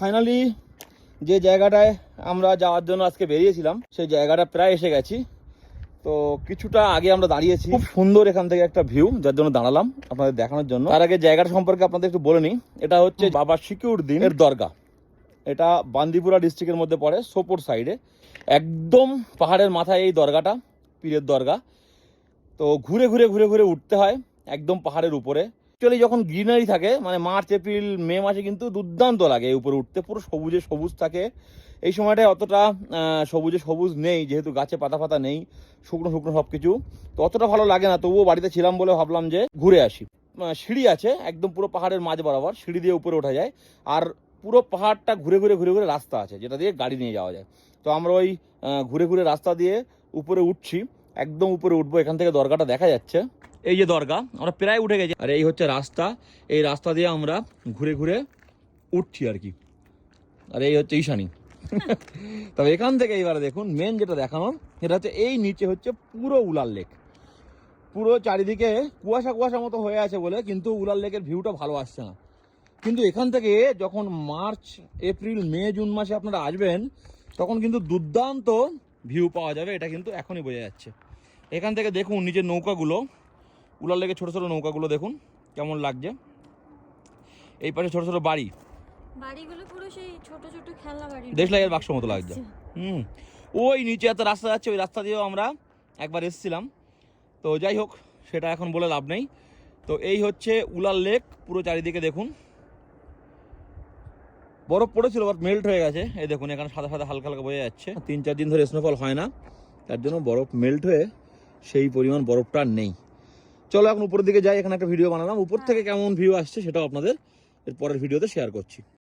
Finally যে জায়গাটায় আমরা যাওয়ার জন্য আজকে বেরিয়েছিলাম সেই জায়গাটা প্রায় এসে গেছি। তো কিছুটা আগে আমরা দাঁড়িয়েছি, খুব সুন্দর এখান থেকে একটা ভিউ, যার জন্য দাঁড়ালাম আপনাদের দেখানোর জন্য। তার আগে জায়গাটা সম্পর্কে আপনাদের একটু বলে নিই। এটা হচ্ছে বাবা সিকিউরউদ্দিনের দরগা। এটা বান্দিপুরা ডিস্ট্রিক্টের মধ্যে পড়ে, সোপোর সাইডে, একদম পাহাড়ের মাথায় এই দরগাটা, পীরের দরগা। তো ঘুরে ঘুরে ঘুরে ঘুরে উঠতে হয় একদম পাহাড়ের উপরে। অ্যাকচুয়ালি যখন গ্রিনারি থাকে, মানে মার্চ এপ্রিল মে মাসে কিন্তু দুর্দান্ত লাগে এই উপরে উঠতে, পুরো সবুজে সবুজ থাকে। এই সময়টায় অতটা সবুজে সবুজ নেই, যেহেতু গাছে পাতা ফাতা নেই, শুকনো শুকনো সব কিছু, তো অতটা ভালো লাগে না। তবুও বাড়িতে ছিলাম বলে ভাবলাম যে ঘুরে আসি। সিঁড়ি আছে একদম পুরো পাহাড়ের মাঝ বরাবর, সিঁড়ি দিয়ে উপরে ওঠা যায়। আর পুরো পাহাড়টা ঘুরে ঘুরে ঘুরে ঘুরে রাস্তা আছে, যেটা দিয়ে গাড়ি নিয়ে যাওয়া যায়। তো আমরা ওই ঘুরে ঘুরে রাস্তা দিয়ে উপরে উঠছি, একদম উপরে উঠবো। এখান থেকে দরগাটা দেখা যাচ্ছে, এই যে দরগা, আমরা প্রায় উঠে গেছি। আর এই হচ্ছে রাস্তা, এই রাস্তা দিয়ে আমরা ঘুরে ঘুরে উঠছি আর কি। আর এই হচ্ছে ঈশানী। তবে এখান থেকে এইবারে দেখুন মেন যেটা দেখানোর, সেটা হচ্ছে এই নিচে হচ্ছে পুরো উলার লেক। পুরো চারিদিকে কুয়াশা কুয়াশা মতো হয়ে আছে বলে কিন্তু উলার লেকের ভিউটা ভালো আসছে না। কিন্তু এখান থেকে যখন মার্চ এপ্রিল মে জুন মাসে আপনারা আসবেন, তখন কিন্তু দুর্দান্ত ভিউ পাওয়া যাবে, এটা কিন্তু এখনই বোঝা যাচ্ছে। এখান থেকে দেখুন নিচের নৌকাগুলো, উলার লেগে ছোট ছোট নৌকাগুলো দেখুন কেমন লাগছে। এই পাশে ছোট ছোট বাড়িগুলো পুরো সেই ছোট ছোট খেলনা বাড়ি, দেশলাইয়ের বাক্স মতো লাগছে। ওই নিচে একটা রাস্তা যাচ্ছে, ওই রাস্তা দিয়েও আমরা একবার এসেছিলাম। তো যাই হোক, সেটা এখন বলে লাভ নেই। তো এই হচ্ছে উলার লেক, পুরো চারিদিকে দেখুন বরফ পড়েছিল, বাট মেল্ট হয়ে গেছে। এই দেখুন এখানে সাদা সাদা হালকা হালকা বোঝা যাচ্ছে। 3-4 দিন ধরে স্নোফল হয় না, তার জন্য বরফ মেল্ট হয়ে সেই পরিমাণ বরফটা নেই। চলো এখন উপরের দিকে যাই, এখানে একটা ভিডিও বানালাম, উপর থেকে কেমন ভিউ আসছে সেটাও আপনাদের এর পরের ভিডিওতে শেয়ার করছি।